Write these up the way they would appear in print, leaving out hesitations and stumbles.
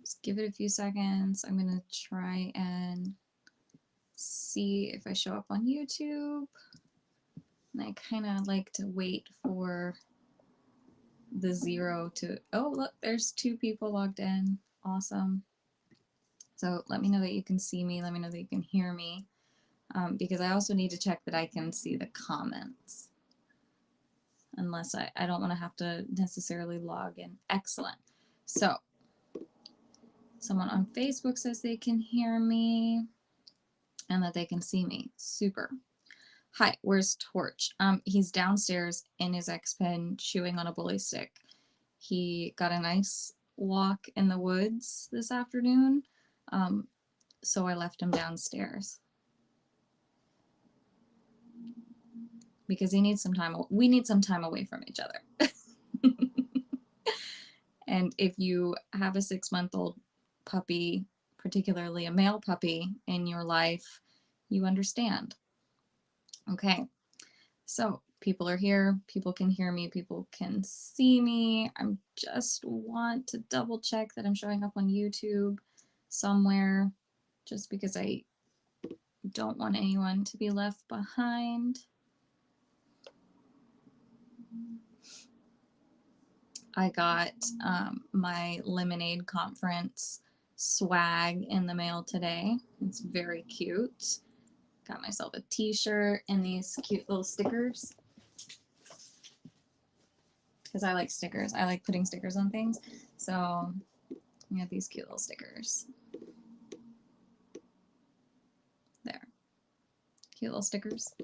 Just give it a few seconds. I'm going to try and see if I show up on YouTube. And I kind of like to wait for the 0 to, oh, look, there's 2 people logged in. Awesome. So let me know that you can see me. Let me know that you can hear me. Because I also need to check that I can see the comments. Unless I don't want to have to necessarily log in. Excellent. So someone on Facebook says they can hear me and that they can see me. Super. Hi, where's Torch? He's downstairs in his X-Pen chewing on a bully stick. He got a nice walk in the woods this afternoon, so I left him downstairs. Because he needs some time. We need some time away from each other. And if you have a 6-month-old puppy, particularly a male puppy in your life, you understand. Okay, so people are here, people can hear me, people can see me. I just want to double check that I'm showing up on YouTube somewhere, just because I don't want anyone to be left behind. I got my Lemonade Conference swag in the mail today. It's very cute. Got myself a t-shirt and these cute little stickers. Because I like stickers. I like putting stickers on things. So we have these cute little stickers. There. Cute little stickers.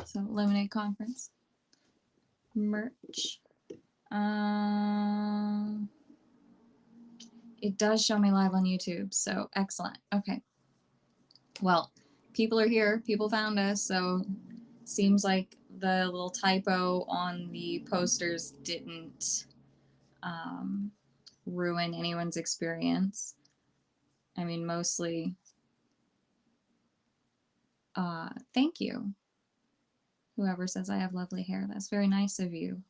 So Lemonade Conference. Merch. It does show me live on YouTube, so excellent. Okay. Well, people are here. People found us, so seems like the little typo on the posters didn't ruin anyone's experience. I mean, mostly, thank you. Whoever says I have lovely hair, that's very nice of you.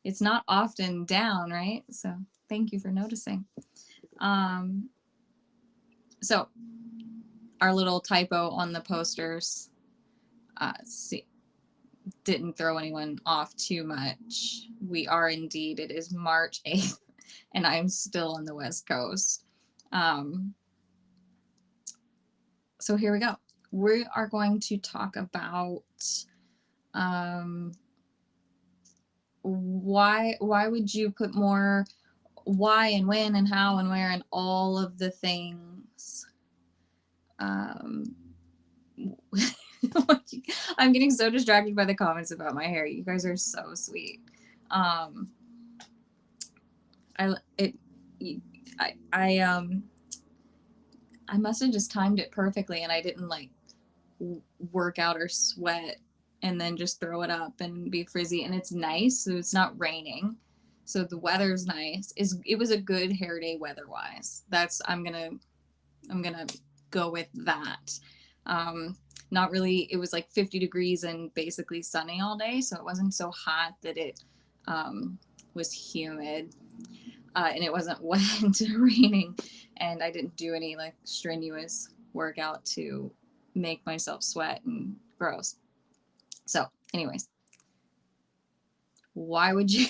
It's not often down, right? So thank you for noticing. So our little typo on the posters didn't throw anyone off too much. We are indeed, it is March 8th, and I'm still on the West Coast. So here we go. We are going to talk about why would you put more why and when and how and where and all of the things. I'm getting so distracted by the comments about my hair. You guys are so sweet. I must have just timed it perfectly, and I didn't like work out or sweat and then just throw it up and be frizzy. And it's nice, so it's not raining, so the weather's nice. It was a good hair day weather-wise. I'm gonna go with that. Not really. It was like 50 degrees and basically sunny all day, so it wasn't so hot that it was humid, and it wasn't wet or raining, and I didn't do any like strenuous workout to make myself sweat and gross. So anyways, why would you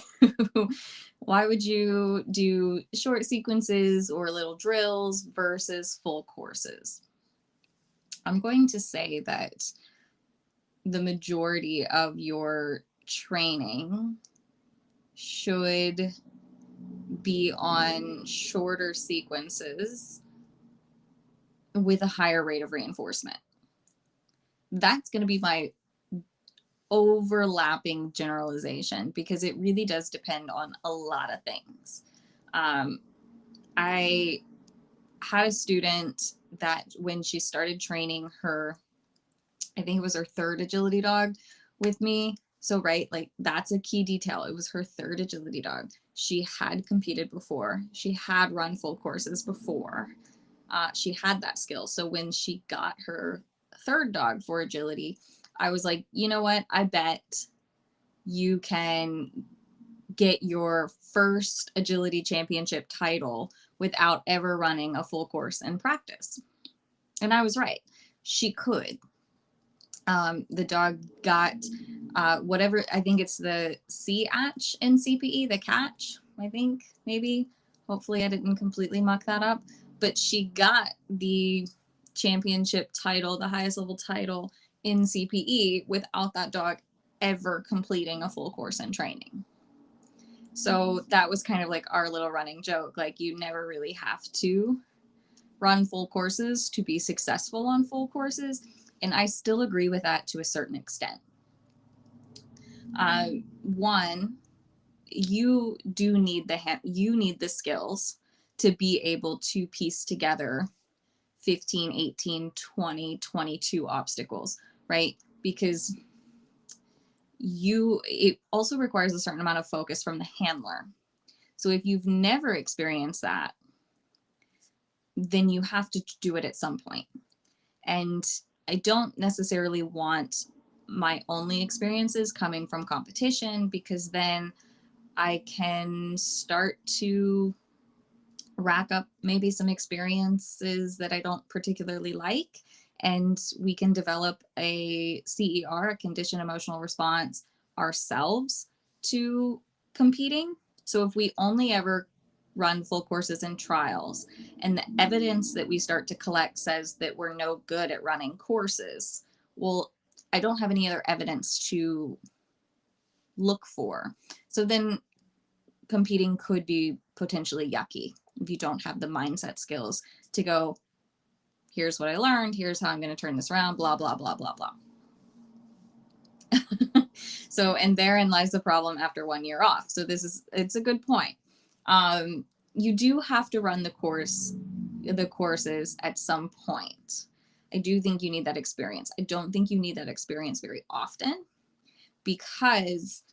do short sequences or little drills versus full courses? I'm going to say that the majority of your training should be on shorter sequences with a higher rate of reinforcement. That's going to be my overlapping generalization, because it really does depend on a lot of things. I had a student that when she started training her, I think it was her 3rd agility dog with me. So, right, like that's a key detail. It was her 3rd agility dog. She had competed before. She had run full courses before. She had that skill. So when she got her 3rd dog for agility, I was like, you know what? I bet you can get your first agility championship title without ever running a full course in practice. And I was right. She could. The dog got whatever, I think it's the C-atch in CPE, the catch, I think, maybe. Hopefully I didn't completely muck that up. But she got the championship title, the highest level title in CPE without that dog ever completing a full course in training. So that was kind of like our little running joke. Like, you never really have to run full courses to be successful on full courses. And I still agree with that to a certain extent. One, you do need the skills to be able to piece together 15, 18, 20, 22 obstacles, right? Because it also requires a certain amount of focus from the handler. So if you've never experienced that, then you have to do it at some point. And I don't necessarily want my only experiences coming from competition, because then I can start to rack up maybe some experiences that I don't particularly like, and we can develop a CER, a conditioned emotional response, ourselves to competing. So if we only ever run full courses and trials, and the evidence that we start to collect says that we're no good at running courses, well, I don't have any other evidence to look for. So then competing could be potentially yucky if you don't have the mindset skills to go, here's what I learned, here's how I'm going to turn this around, blah, blah, blah, blah, blah. So, and therein lies the problem after 1 year off. So it's a good point. You do have to run the courses at some point. I do think you need that experience. I don't think you need that experience very often, because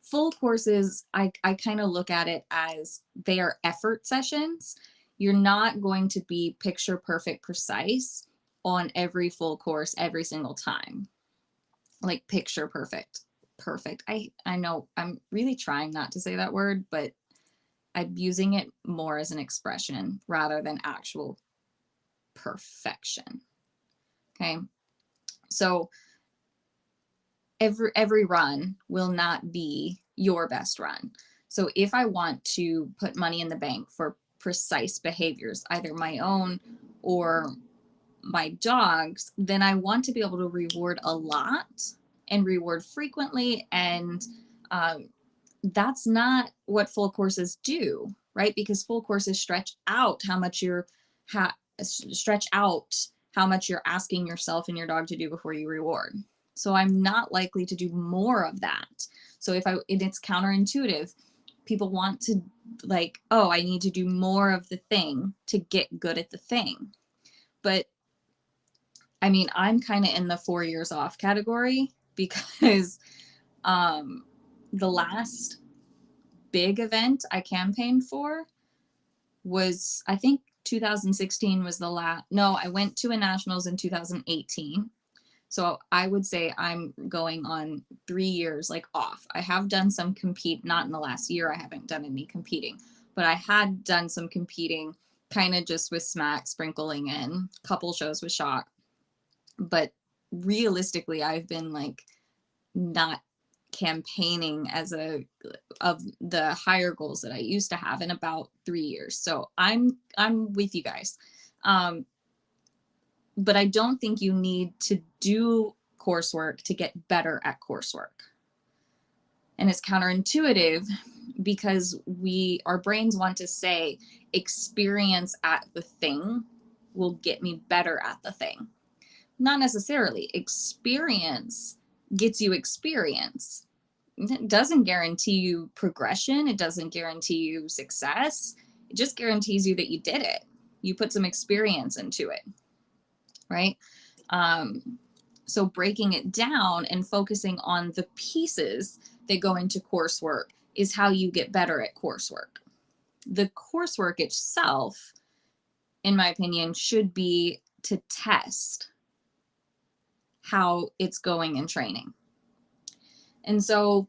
full courses, I kind of look at it as they are effort sessions. You're not going to be picture perfect precise on every full course every single time. Like picture perfect. I know I'm really trying not to say that word, but I'm using it more as an expression rather than actual perfection. Okay. So every run will not be your best run. So if I want to put money in the bank for precise behaviors, either my own or my dog's, then I want to be able to reward a lot and reward frequently. And that's not what full courses do, right? Because full courses stretch out how much you're asking yourself and your dog to do before you reward. So I'm not likely to do more of that. So it's counterintuitive. People want to, like, oh, I need to do more of the thing to get good at the thing. But I mean, I'm kind of in the 4 years off category, because the last big event I campaigned for was, I think 2016 was the last. No, I went to a nationals in 2018. So I would say I'm going on 3 years like off. I have done some not in the last year. I haven't done any competing, but I had done some competing kind of just with Smack, sprinkling in a couple shows with Shock. But realistically, I've been like not campaigning of the higher goals that I used to have in about 3 years. So I'm with you guys. But I don't think you need to do coursework to get better at coursework. And it's counterintuitive, because our brains want to say experience at the thing will get me better at the thing. Not necessarily. Experience gets you experience. It doesn't guarantee you progression. It doesn't guarantee you success. It just guarantees you that you did it. You put some experience into it, right? So breaking it down and focusing on the pieces that go into coursework is how you get better at coursework. The coursework itself, in my opinion, should be to test how it's going in training. And so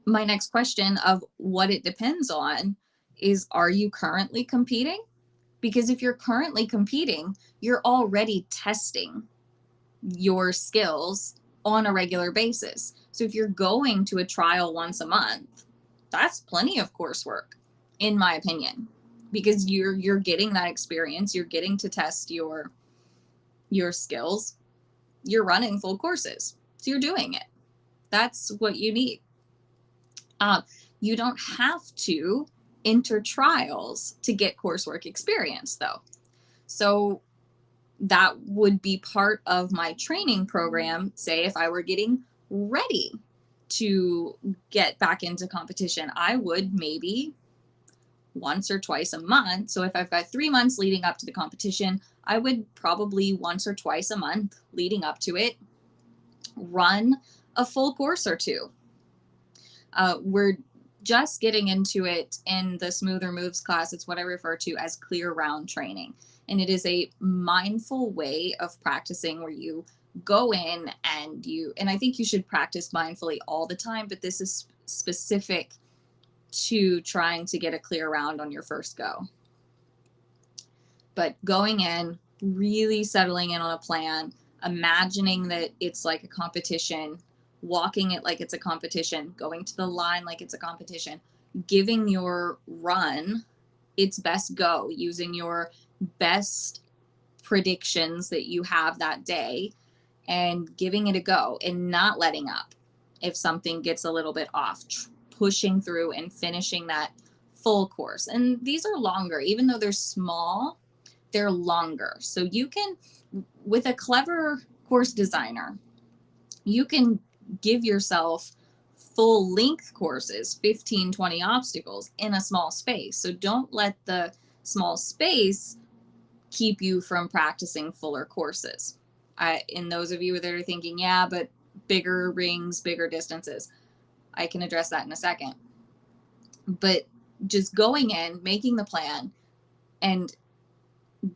my next question of what it depends on is, are you currently competing? Because if you're currently competing, you're already testing your skills on a regular basis. So if you're going to a trial once a month, that's plenty of coursework, in my opinion, because you're getting that experience, you're getting to test your skills, you're running full courses, so you're doing it. That's what you need. You don't have to enter trials to get coursework experience, though. So that would be part of my training program. Say if I were getting ready to get back into competition, I would maybe once or twice a month. So if I've got 3 months leading up to the competition, I would probably once or twice a month leading up to it run a full course or two. We're just getting into it in the Smoother Moves class. It's what I refer to as clear round training. And it is a mindful way of practicing where you go in and I think you should practice mindfully all the time, but this is specific to trying to get a clear round on your first go. But going in, really settling in on a plan, imagining that it's like a competition, walking it like it's a competition, going to the line like it's a competition, giving your run its best go, using your best predictions that you have that day and giving it a go and not letting up if something gets a little bit off, pushing through and finishing that full course. And these are longer, even though they're small, they're longer. So you can, with a clever course designer, you can give yourself full length courses, 15, 20 obstacles in a small space. So don't let the small space keep you from practicing fuller courses. And those of you that are thinking, yeah, but bigger rings, bigger distances, I can address that in a second. But just going in, making the plan, and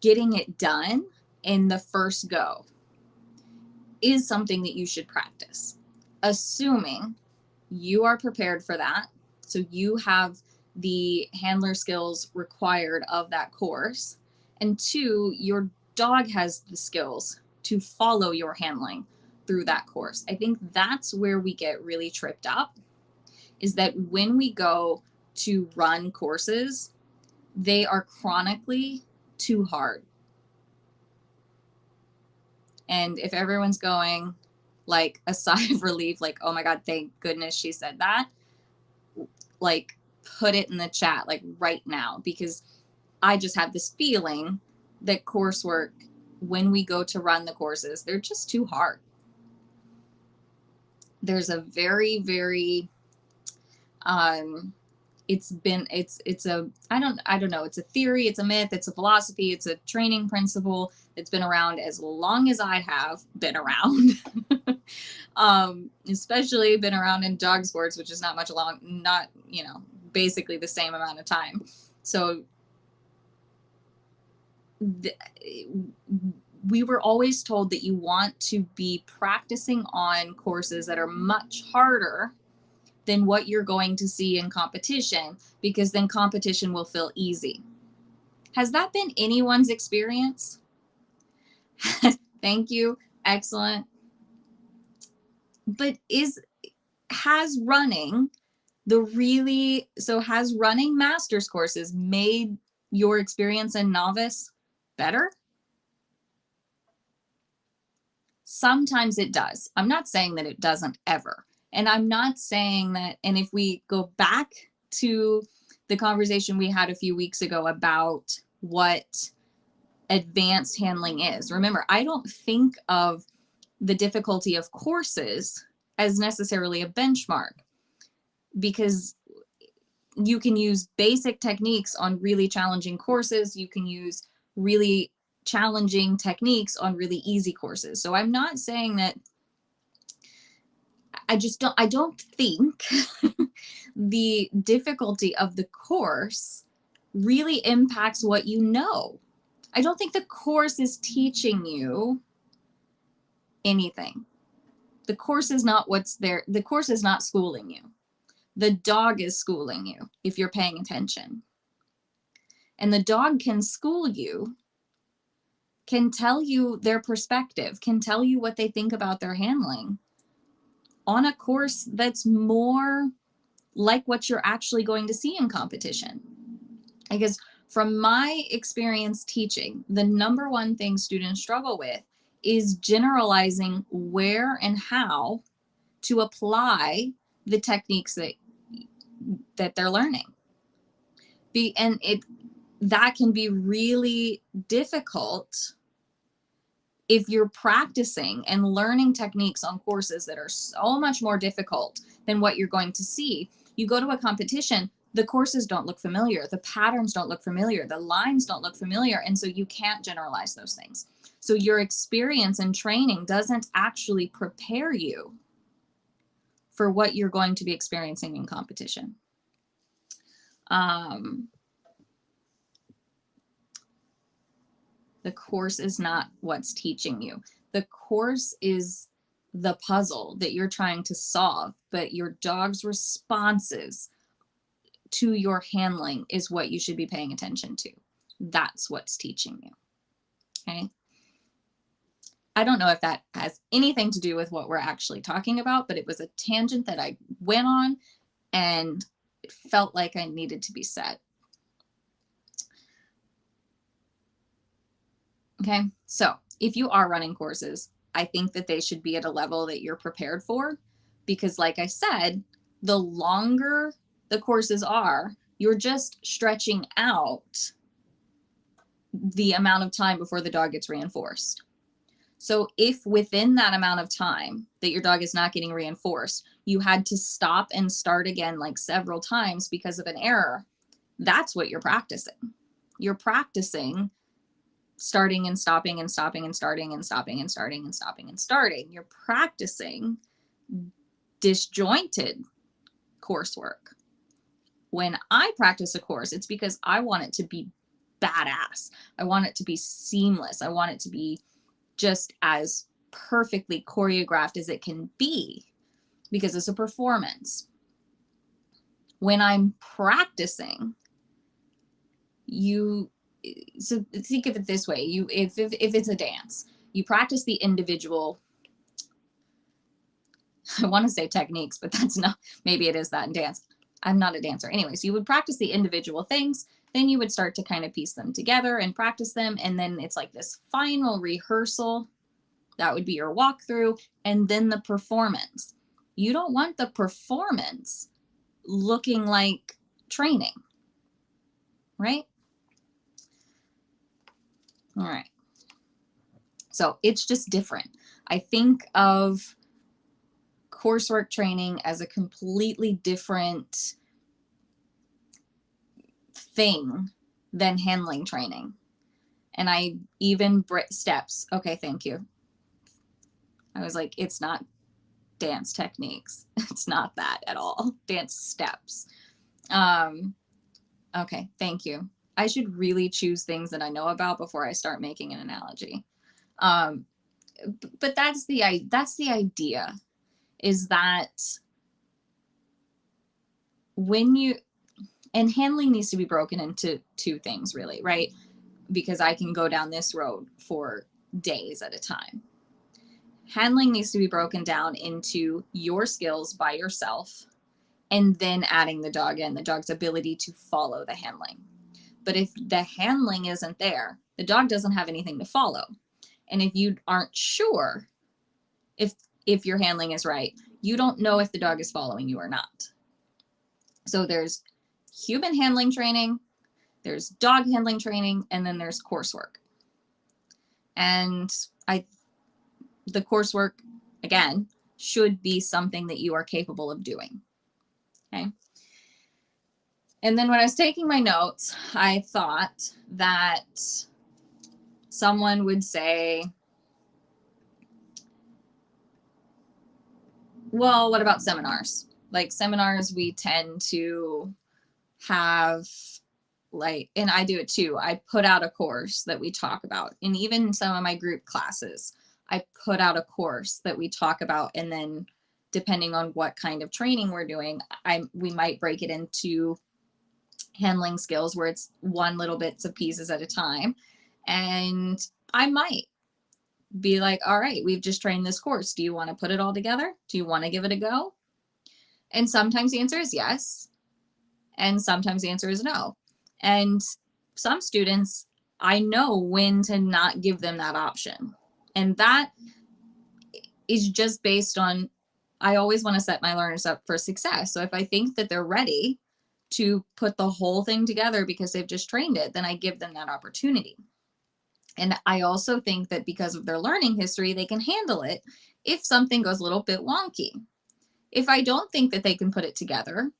getting it done in the first go is something that you should practice, assuming you are prepared for that. So you have the handler skills required of that course. And 2, your dog has the skills to follow your handling through that course. I think that's where we get really tripped up, is that when we go to run courses, they are chronically too hard. And if everyone's going like a sigh of relief, like, oh my God, thank goodness she said that, like put it in the chat, like right now, because I just have this feeling that coursework, when we go to run the courses, they're just too hard. There's a very, very, it's a, I don't know, it's a theory, it's a myth, it's a philosophy, it's a training principle that's been around as long as I have been around. Especially been around in dog sports, which is not much long, not, basically the same amount of time. So we were always told that you want to be practicing on courses that are much harder than what you're going to see in competition, because then competition will feel easy. Has that been anyone's experience? Thank you. Excellent. But has running master's courses made your experience in novice better? Sometimes it does. I'm not saying that it doesn't ever. And I'm not saying that, and if we go back to the conversation we had a few weeks ago about what advanced handling is, remember, I don't think of the difficulty of courses as necessarily a benchmark, because you can use basic techniques on really challenging courses. You can use really challenging techniques on really easy courses. So I'm not saying that, I don't think the difficulty of the course really impacts what you know. I don't think the course is teaching you anything. The course is not what's there. The course is not schooling you. The dog is schooling you if you're paying attention. And the dog can school you, can tell you their perspective, can tell you what they think about their handling on a course that's more like what you're actually going to see in competition. Because from my experience teaching, the number one thing students struggle with is generalizing where and how to apply the techniques that they're learning. That can be really difficult if you're practicing and learning techniques on courses that are so much more difficult than what you're going to see. You go to a competition, the courses don't look familiar, the patterns don't look familiar, the lines don't look familiar, and so you can't generalize those things. So your experience and training doesn't actually prepare you for what you're going to be experiencing in competition. The course is not what's teaching you. The course is the puzzle that you're trying to solve, but your dog's responses to your handling is what you should be paying attention to. That's what's teaching you. Okay. I don't know if that has anything to do with what we're actually talking about, but it was a tangent that I went on and it felt like I needed to be said. Okay, so if you are running courses, I think that they should be at a level that you're prepared for, because like I said, the longer the courses are, you're just stretching out the amount of time before the dog gets reinforced. So if within that amount of time that your dog is not getting reinforced, you had to stop and start again like several times because of an error, that's what you're practicing. You're practicing starting and stopping and stopping and starting and stopping and starting and stopping and starting. You're practicing disjointed coursework. When I practice a course, it's because I want it to be badass. I want it to be seamless. I want it to be just as perfectly choreographed as it can be, because it's a performance. When I'm practicing, so think of it this way, if it's a dance, you practice the individual, I want to say techniques, but that's not, maybe it is that in dance. I'm not a dancer. Anyways, you would practice the individual things, then you would start to kind of piece them together and practice them, and then it's like this final rehearsal. That would be your walkthrough, and then the performance. You don't want the performance looking like training, right? All right. So it's just different. I think of coursework training as a completely different thing than handling training. And I even steps. Okay, thank you. I was like, it's not dance techniques. It's not that at all. Dance steps. Okay, thank you. I should really choose things that I know about before I start making an analogy. But that's the idea, is that when you, and handling needs to be broken into two things really, right? Because I can go down this road for days at a time. Handling needs to be broken down into your skills by yourself, and then adding the dog in, the dog's ability to follow the handling. But if the handling isn't there, the dog doesn't have anything to follow. And if you aren't sure if your handling is right, you don't know if the dog is following you or not. So there's human handling training, there's dog handling training, and then there's coursework. And the coursework, again, should be something that you are capable of doing. Okay. And then when I was taking my notes, I thought that someone would say, well, what about seminars? Like seminars, we tend to have like, and I do it too. I put out a course that we talk about. And even some of my group classes, I put out a course that we talk about, and then depending on what kind of training we're doing, we might break it into handling skills where it's one little bits of pieces at a time. And I might be like, all right, we've just trained this course. Do you want to put it all together? Do you want to give it a go? And sometimes the answer is yes. And sometimes the answer is no. And some students, I know when to not give them that option. And that is just based on, I always want to set my learners up for success. So if I think that they're ready to put the whole thing together because they've just trained it, then I give them that opportunity. And I also think that because of their learning history, they can handle it if something goes a little bit wonky. If I don't think that they can put it together,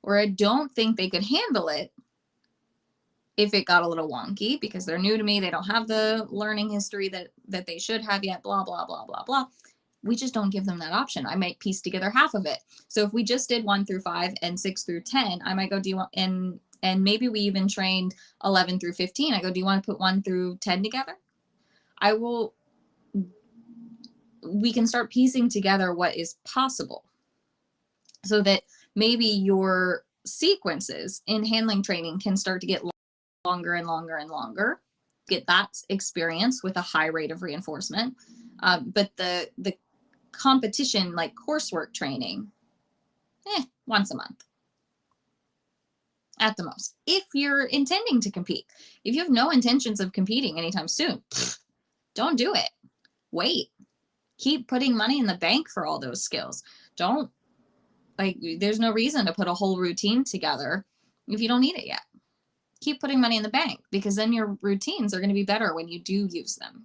or I don't think they could handle it if it got a little wonky because they're new to me, they don't have the learning history that they should have yet, blah, blah, blah, blah, blah. We just don't give them that option. I might piece together half of it. So if we just did 1 through 5 and 6 through 10, I might go, do you want, and maybe we even trained 11 through 15. I go, do you want to put 1 through 10 together? We can start piecing together what is possible so that maybe your sequences in handling training can start to get longer and longer and longer. Get that experience with a high rate of reinforcement. But the competition, like coursework training, once a month at the most. If you're intending to compete, if you have no intentions of competing anytime soon, don't do it. Wait. Keep putting money in the bank for all those skills. Don't, like, there's no reason to put a whole routine together if you don't need it yet. Keep putting money in the bank because then your routines are going to be better when you do use them.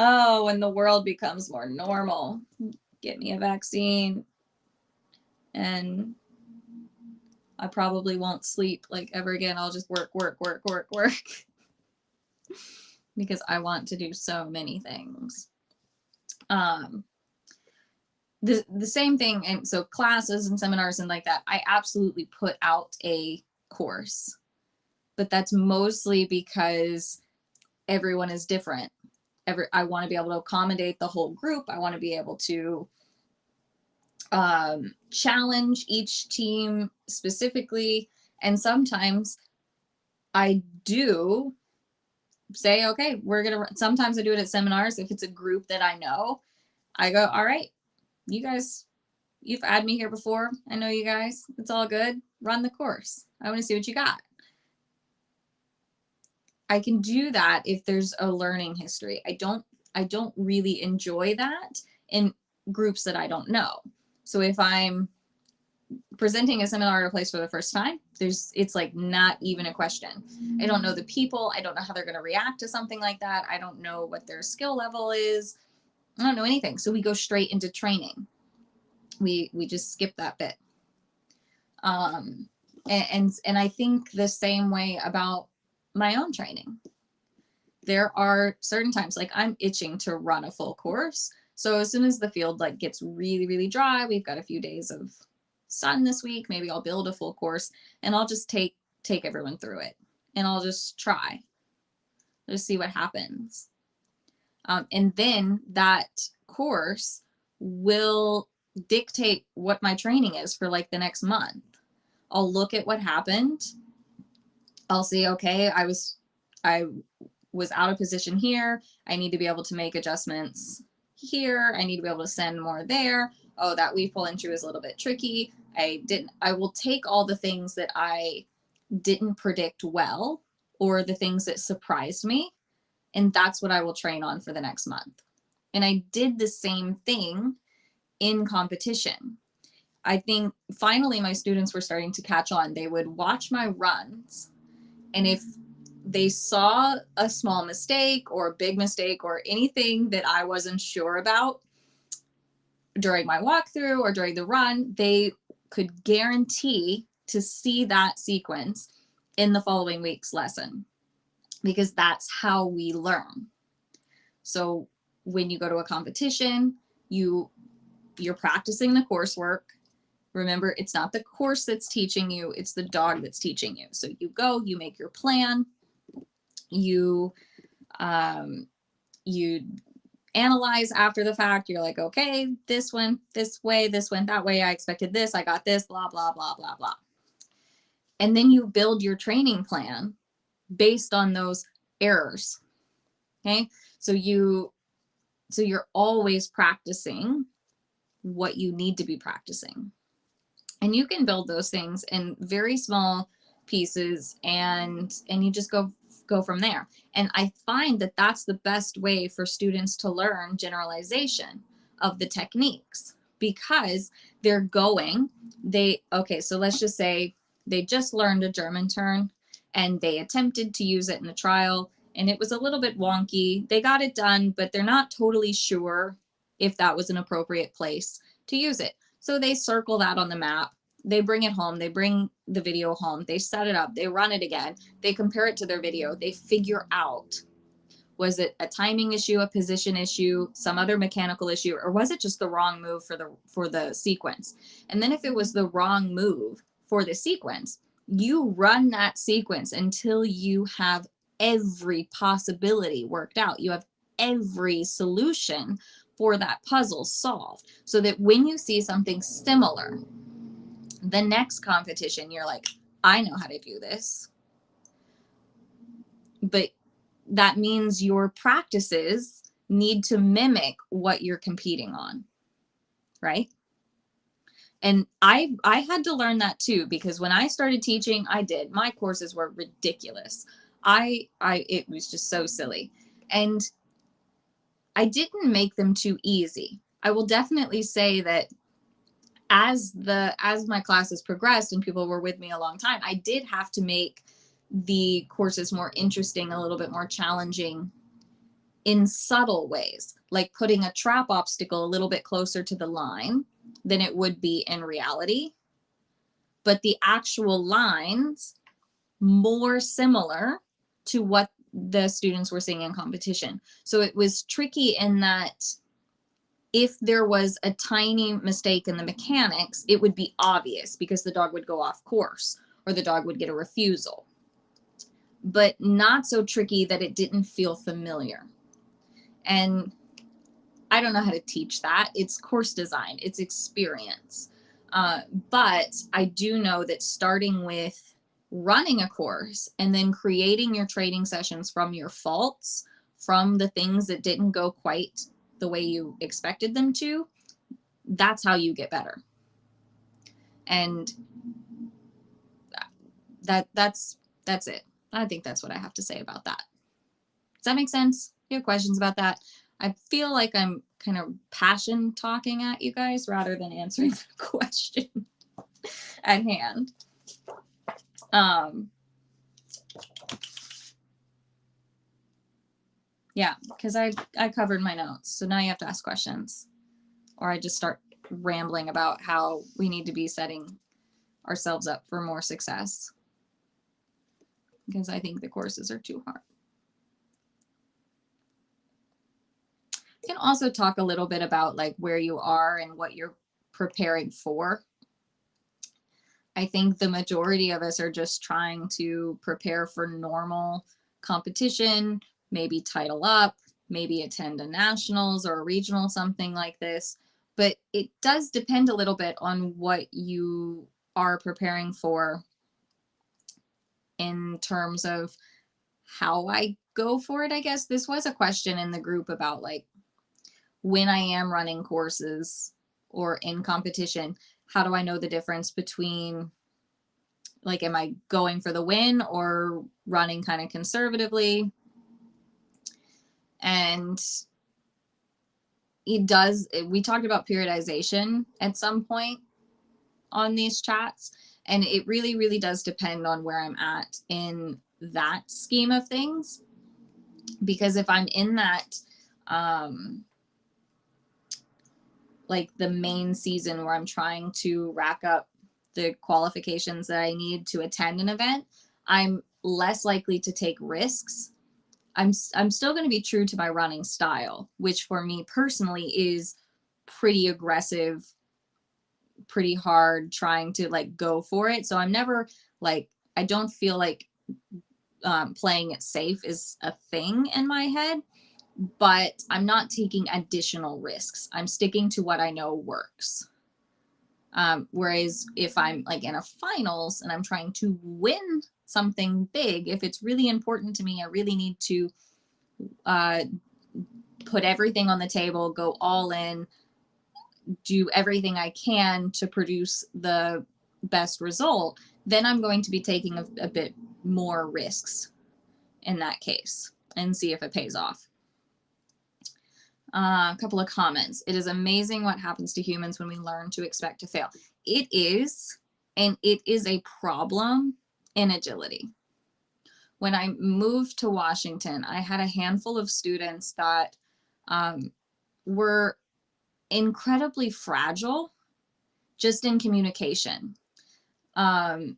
Oh, when the world becomes more normal, get me a vaccine and I probably won't sleep like ever again. I'll just work because I want to do so many things. The same thing, and so classes and seminars and like that, I absolutely put out a course, but that's mostly because everyone is different. I want to be able to accommodate the whole group. I want to be able to challenge each team specifically. And sometimes I do say, okay, sometimes I do it at seminars. If it's a group that I know, I go, all right, you guys, you've had me here before. I know you guys. It's all good. Run the course. I want to see what you got. I can do that if there's a learning history. I don't really enjoy that in groups that I don't know. So if I'm presenting a seminar at a place for the first time, it's like not even a question. I don't know the people. I don't know how they're going to react to something like that. I don't know what their skill level is. I don't know anything. So we go straight into training. We just skip that bit. And I think the same way about my own training. There are certain times, like I'm itching to run a full course. So as soon as the field like gets really, really dry, we've got a few days of sun this week, maybe I'll build a full course and I'll just take everyone through it and I'll just try. Just see what happens. And then that course will dictate what my training is for like the next month. I'll look at what happened. I'll see, okay, I was out of position here. I need to be able to make adjustments here. I need to be able to send more there. Oh, that weave pull entry was a little bit tricky. I will take all the things that I didn't predict well or the things that surprised me, and that's what I will train on for the next month. And I did the same thing in competition. I think finally my students were starting to catch on. They would watch my runs, and if they saw a small mistake or a big mistake or anything that I wasn't sure about during my walkthrough or during the run, they could guarantee to see that sequence in the following week's lesson because that's how we learn. So when you go to a competition, you're practicing the coursework. Remember, it's not the course that's teaching you, it's the dog that's teaching you. So you go, you make your plan, you you analyze after the fact. You're like, okay, this went this way, this went that way. I expected this, I got this, blah, blah, blah, blah, blah. And then you build your training plan based on those errors. Okay. So you're always practicing what you need to be practicing. And you can build those things in very small pieces, and you just go from there. And I find that that's the best way for students to learn generalization of the techniques, because they're going, okay, so let's just say they just learned a German turn and they attempted to use it in a trial and it was a little bit wonky. They got it done, but they're not totally sure if that was an appropriate place to use it. So they circle that on the map. They bring it home. They bring the video home. They set it up. They run it again. They compare it to their video. They figure out, was it a timing issue, a position issue, some other mechanical issue, or was it just the wrong move for the sequence? And then if it was the wrong move for the sequence, you run that sequence until you have every possibility worked out. You have every solution for that puzzle solved, so that when you see something similar, the next competition, you're like, I know how to do this. But that means your practices need to mimic what you're competing on, right? And I had to learn that too, because when I started teaching, my courses were ridiculous. It was just so silly. And I didn't make them too easy. I will definitely say that as my classes progressed and people were with me a long time, I did have to make the courses more interesting, a little bit more challenging in subtle ways, like putting a trap obstacle a little bit closer to the line than it would be in reality, but the actual lines more similar to what the students were seeing in competition. So it was tricky in that if there was a tiny mistake in the mechanics, it would be obvious because the dog would go off course or the dog would get a refusal, but not so tricky that it didn't feel familiar. And I don't know how to teach that. It's course design, it's experience. But I do know that starting with running a course and then creating your training sessions from your faults, from the things that didn't go quite the way you expected them to, that's how you get better. And that's it. I think that's what I have to say about that. Does that make sense? You have questions about that? I feel like I'm kind of passion talking at you guys rather than answering the question at hand. Yeah, because I covered my notes. So now you have to ask questions. Or I just start rambling about how we need to be setting ourselves up for more success. Because I think the courses are too hard. You can also talk a little bit about like where you are and what you're preparing for. I think the majority of us are just trying to prepare for normal competition, maybe title up, maybe attend a nationals or a regional, something like this. But it does depend a little bit on what you are preparing for in terms of how I go for it, I guess. This was a question in the group about like when I am running courses or in competition, how do I know the difference between like, am I going for the win or running kind of conservatively? And we talked about periodization at some point on these chats, and it really, really does depend on where I'm at in that scheme of things. Because if I'm in that, like the main season where I'm trying to rack up the qualifications that I need to attend an event, I'm less likely to take risks. I'm still going to be true to my running style, which for me personally is pretty aggressive, pretty hard, trying to like go for it. So I'm never like, I don't feel like playing it safe is a thing in my head, but I'm not taking additional risks. I'm sticking to what I know works. Whereas if I'm like in a finals and I'm trying to win something big, if it's really important to me, I really need to put everything on the table, go all in, do everything I can to produce the best result, then I'm going to be taking a bit more risks in that case and see if it pays off. A couple of comments. It is amazing what happens to humans when we learn to expect to fail. It is, and it is a problem in agility. When I moved to Washington, I had a handful of students that were incredibly fragile just in communication. And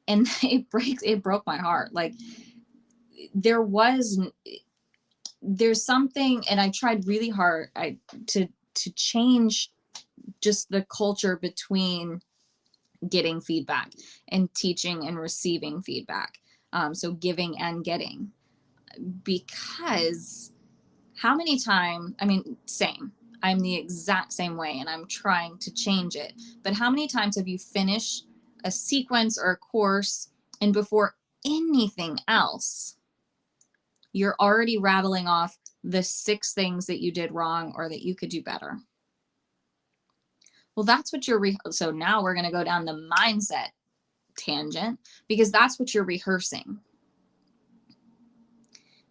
it broke my heart. Like there's something, and I tried really hard to change just the culture between getting feedback and teaching and receiving feedback. So giving and getting, because how many times, I mean, same, I'm the exact same way and I'm trying to change it. But how many times have you finished a sequence or a course and before anything else, you're already rattling off the 6 things that you did wrong or that you could do better? Well, that's what so now we're going to go down the mindset tangent, because that's what you're rehearsing.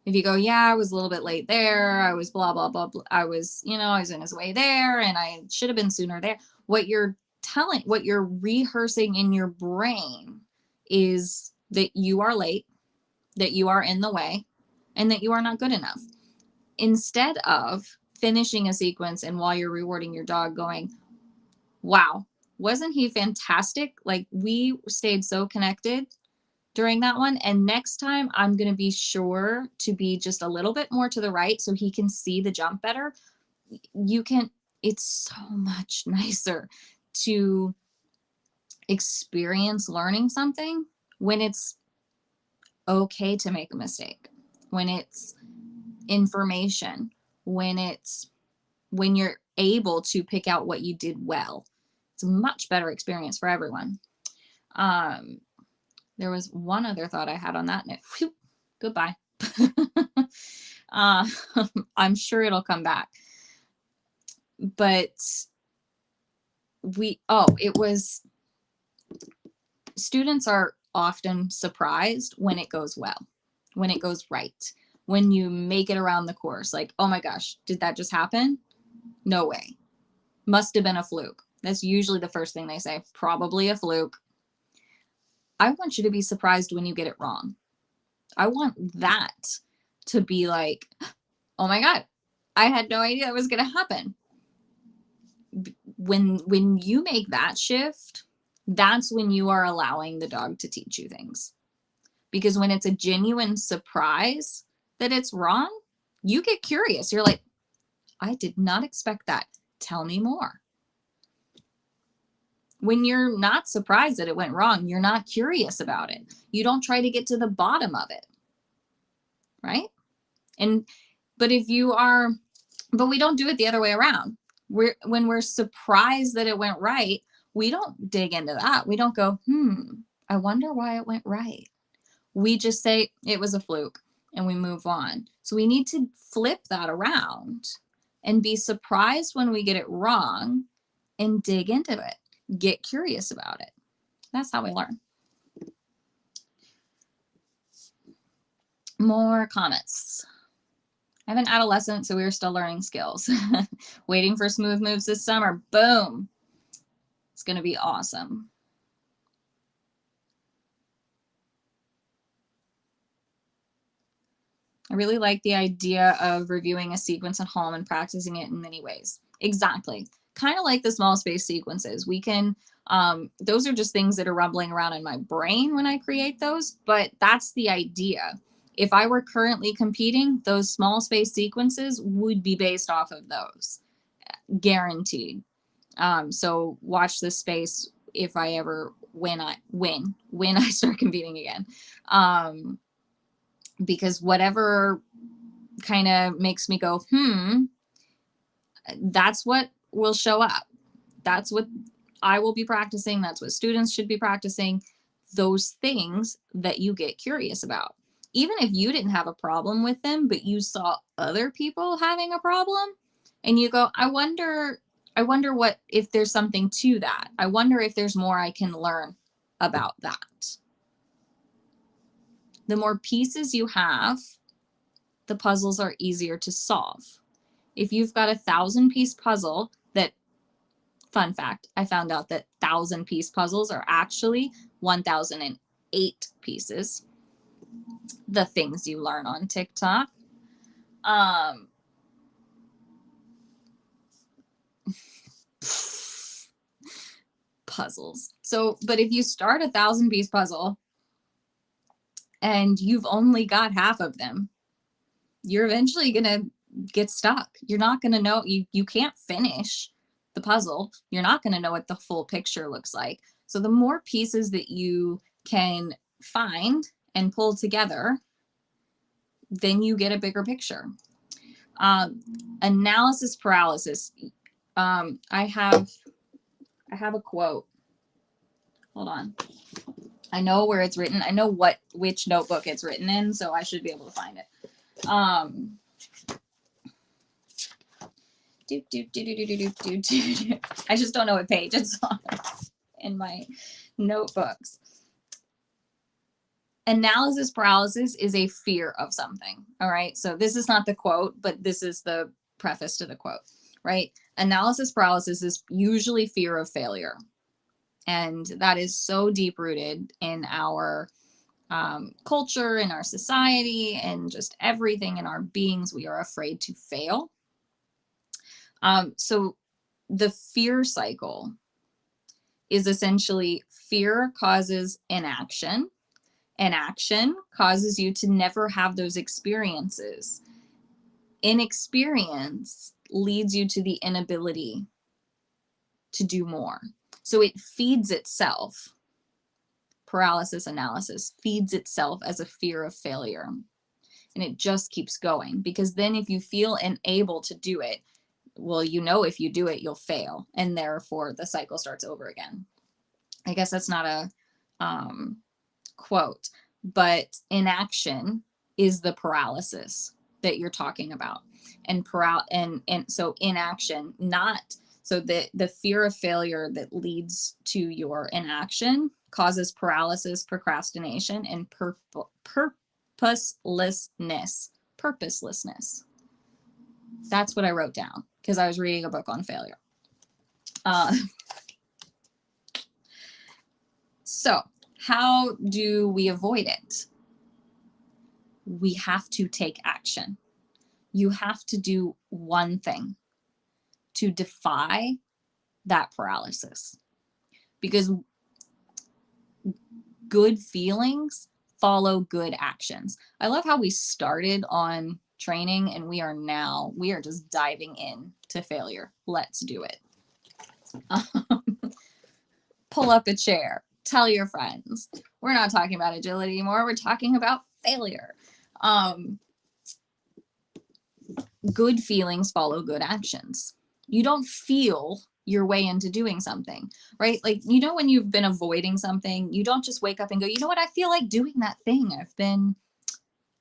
If you go, yeah, I was a little bit late there, I was blah, blah, blah, blah. I was in his way there and I should have been sooner there. What you're rehearsing in your brain is that you are late, that you are in the way, and that you are not good enough. Instead of finishing a sequence and while you're rewarding your dog going, wow, wasn't he fantastic? Like, we stayed so connected during that one. And next time I'm going to be sure to be just a little bit more to the right so he can see the jump better. It's so much nicer to experience learning something when it's okay to make a mistake, when it's information, when you're able to pick out what you did well. It's a much better experience for everyone. There was one other thought I had on that, and goodbye. I'm sure it'll come back. But students are often surprised when it goes well, when it goes right, when you make it around the course. Like, oh my gosh, did that just happen? No way. Must have been a fluke. That's usually the first thing they say. Probably a fluke. I want you to be surprised when you get it wrong. I want that to be like, oh my God, I had no idea that was going to happen. When you make that shift, that's when you are allowing the dog to teach you things. Because when it's a genuine surprise that it's wrong, you get curious. You're like, I did not expect that. Tell me more. When you're not surprised that it went wrong, you're not curious about it. You don't try to get to the bottom of it. Right? But we don't do it the other way around. When we're surprised that it went right, we don't dig into that. We don't go, I wonder why it went right. We just say it was a fluke and we move on. So we need to flip that around and be surprised when we get it wrong and dig into it. Get curious about it. That's how we learn. More comments. I'm an adolescent, so we're still learning skills. Waiting for smooth moves this summer. Boom. It's going to be awesome. I really like the idea of reviewing a sequence at home and practicing it in many ways. Exactly. Kind of like the small space sequences. We can, those are just things that are rumbling around in my brain when I create those, but that's the idea. If I were currently competing, those small space sequences would be based off of those. Guaranteed. So watch this space if I ever, when I start competing again. Because whatever kind of makes me go, that's what will show up. That's what I will be practicing. That's what students should be practicing. Those things that you get curious about. Even if you didn't have a problem with them, but you saw other people having a problem and you go, I wonder what, if there's something to that. I wonder if there's more I can learn about that. The more pieces you have, the puzzles are easier to solve. If you've got a 1,000-piece puzzle that, fun fact, I found out that 1,000-piece puzzles are actually 1,008 pieces. The things you learn on TikTok. Puzzles. So, but if you start a 1,000-piece puzzle and you've only got half of them, you're eventually going to get stuck. You're not going to know, you can't finish the puzzle. You're not going to know what the full picture looks like. So the more pieces that you can find and pull together, then you get a bigger picture. Analysis paralysis. I have a quote. Hold on. I know where it's written. I know which notebook it's written in, so I should be able to find it. I just don't know what page it's on in my notebooks. Analysis paralysis is a fear of something. All right. So this is not the quote, but this is the preface to the quote, right? Analysis paralysis is usually fear of failure. And that is so deep rooted in our culture, in our society, and just everything in our beings. We are afraid to fail. So the fear cycle is essentially fear causes inaction. Inaction causes you to never have those experiences. Inexperience leads you to the inability to do more. So it feeds itself. Paralysis analysis feeds itself as a fear of failure. And it just keeps going, because then if you feel unable to do it, well, you know, if you do it, you'll fail. And therefore the cycle starts over again. I guess that's not a quote, but inaction is the paralysis that you're talking about. And so inaction, not so the fear of failure that leads to your inaction causes paralysis, procrastination, and purposelessness. That's what I wrote down because I was reading a book on failure. So how do we avoid it? We have to take action. You have to do one thing to defy that paralysis, because good feelings follow good actions. I love how we started on training and we are just diving in to failure. Let's do it. Pull up a chair. Tell your friends. We're not talking about agility anymore. We're talking about failure. Good feelings follow good actions. You don't feel your way into doing something, right? Like, you know, when you've been avoiding something, you don't just wake up and go, you know what? I feel like doing that thing I've been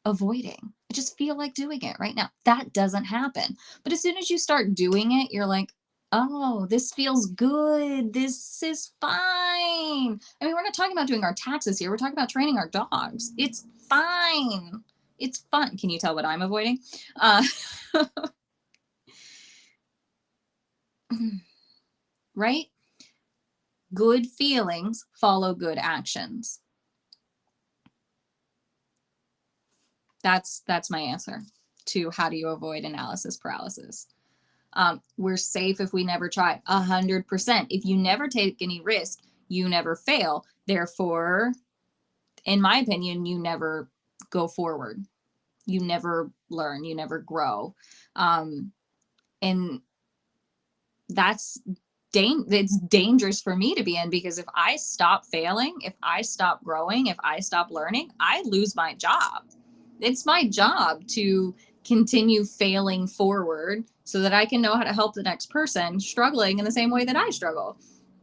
avoiding. I just feel like doing it right now. That doesn't happen. But as soon as you start doing it, you're like, oh, this feels good. This is fine. I mean, we're not talking about doing our taxes here. We're talking about training our dogs. It's fine. It's fun. Can you tell what I'm avoiding? Right? Good feelings follow good actions. That's my answer to how do you avoid analysis paralysis. We're safe if we never try. 100%. If you never take any risk, you never fail. Therefore, in my opinion, you never go forward. You never learn. You never grow. And it's dangerous for me to be in, because if I stop failing, if I stop growing, if I stop learning, I lose my job. It's my job to continue failing forward so that I can know how to help the next person struggling in the same way that I struggle.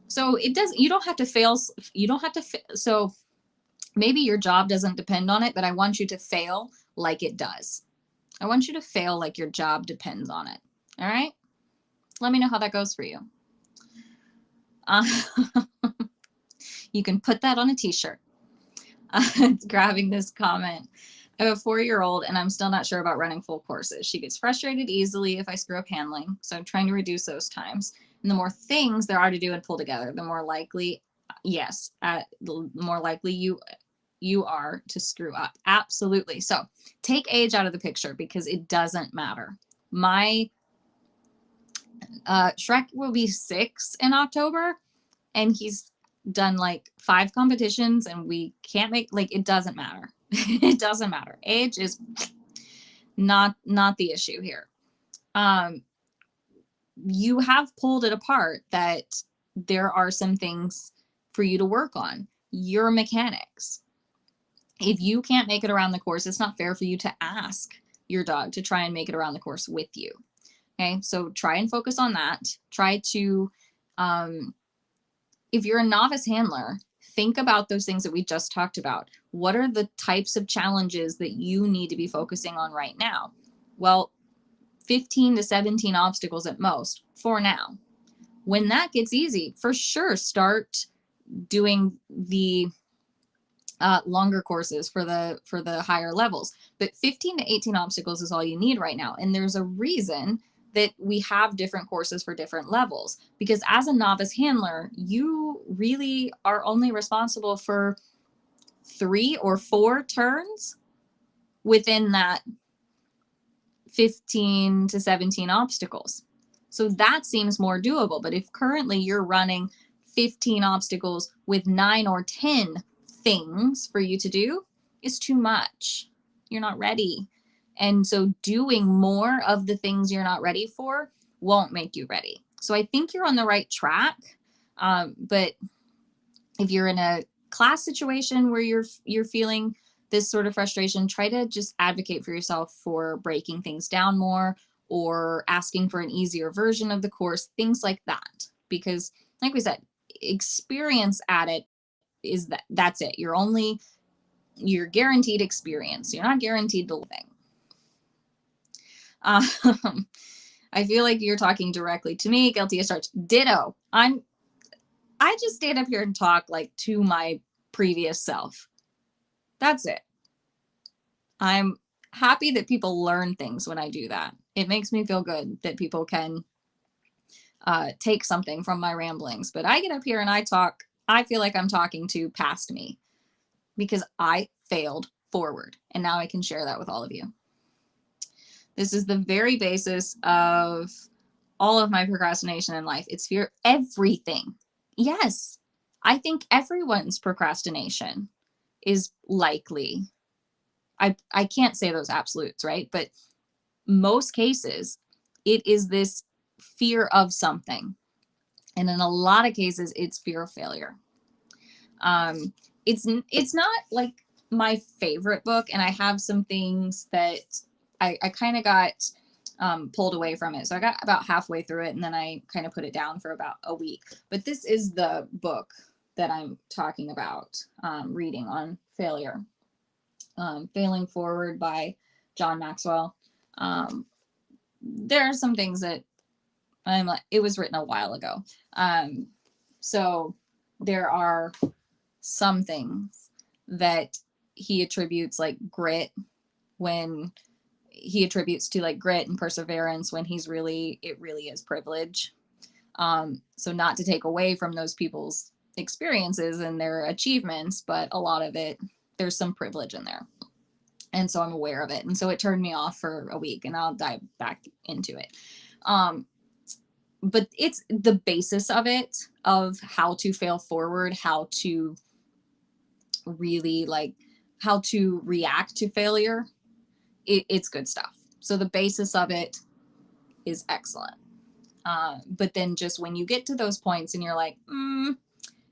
So it does, you don't have to fail. You don't have to, so maybe your job doesn't depend on it, but I want you to fail like it does. I want you to fail like your job depends on it. All right. Let me know how that goes for you. You can put that on a t-shirt. Grabbing this comment. I have a 4-year-old and I'm still not sure about running full courses. She gets frustrated easily if I screw up handling, so I'm trying to reduce those times. And the more things there are to do and pull together, the more likely, yes, the more likely you are to screw up. Absolutely. So take age out of the picture because it doesn't matter. My Shrek will be 6 in October, and he's done like 5 competitions, and we can't make, like, it doesn't matter. It doesn't matter. Age is not the issue here. You have pulled it apart that there are some things for you to work on. Your mechanics. If you can't make it around the course, it's not fair for you to ask your dog to try and make it around the course with you. Okay, so try and focus on that. Try to, if you're a novice handler, think about those things that we just talked about. What are the types of challenges that you need to be focusing on right now? Well, 15 to 17 obstacles at most for now. When that gets easy, for sure, start doing the longer courses for the higher levels. But 15 to 18 obstacles is all you need right now. And there's a reason that we have different courses for different levels, because as a novice handler, you really are only responsible for 3 or 4 turns within that 15 to 17 obstacles. So that seems more doable. But if currently you're running 15 obstacles with 9 or 10 things for you to do, is too much. You're not ready. And so doing more of the things you're not ready for won't make you ready. So I think you're on the right track. But if you're in a class situation where you're feeling this sort of frustration, try to just advocate for yourself for breaking things down more or asking for an easier version of the course, things like that. Because like we said, experience at it is that's it. You're guaranteed experience. You're not guaranteed the thing. I feel like you're talking directly to me. Guilty as charged. Ditto. I just stand up here and talk like to my previous self. That's it. I'm happy that people learn things when I do that. It makes me feel good that people can take something from my ramblings. But I get up here and I talk. I feel like I'm talking to past me because I failed forward. And now I can share that with all of you. This is the very basis of all of my procrastination in life. It's fear, everything. Yes, I think everyone's procrastination is likely. I can't say those absolutes, right? But most cases, it is this fear of something. And in a lot of cases, it's fear of failure. It's not like my favorite book, and I have some things that I kind of got pulled away from it. So I got about halfway through it and then I kind of put it down for about a week. But this is the book that I'm talking about reading on failure. Failing Forward by John Maxwell. There are some things that I'm like, it was written a while ago. So there are some things that he attributes like grit, when he attributes to like grit and perseverance, when it really is privilege. So not to take away from those people's experiences and their achievements, but a lot of it, there's some privilege in there. And so I'm aware of it. And so it turned me off for a week, and I'll dive back into it. But it's the basis of it, of how to fail forward, how to really like, how to react to failure. It's good stuff. So the basis of it is excellent. But then just when you get to those points and you're like,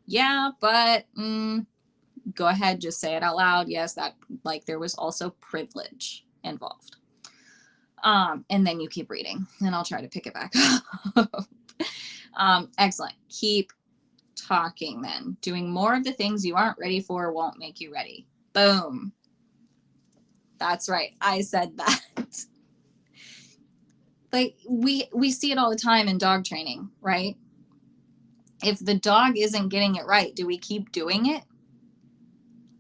yeah, but go ahead, just say it out loud. Yes, that, like, there was also privilege involved. And then you keep reading and I'll try to pick it back up. Excellent. Keep talking then. Doing more of the things you aren't ready for won't make you ready. Boom. That's right. I said that. Like we see it all the time in dog training, right? If the dog isn't getting it right, do we keep doing it?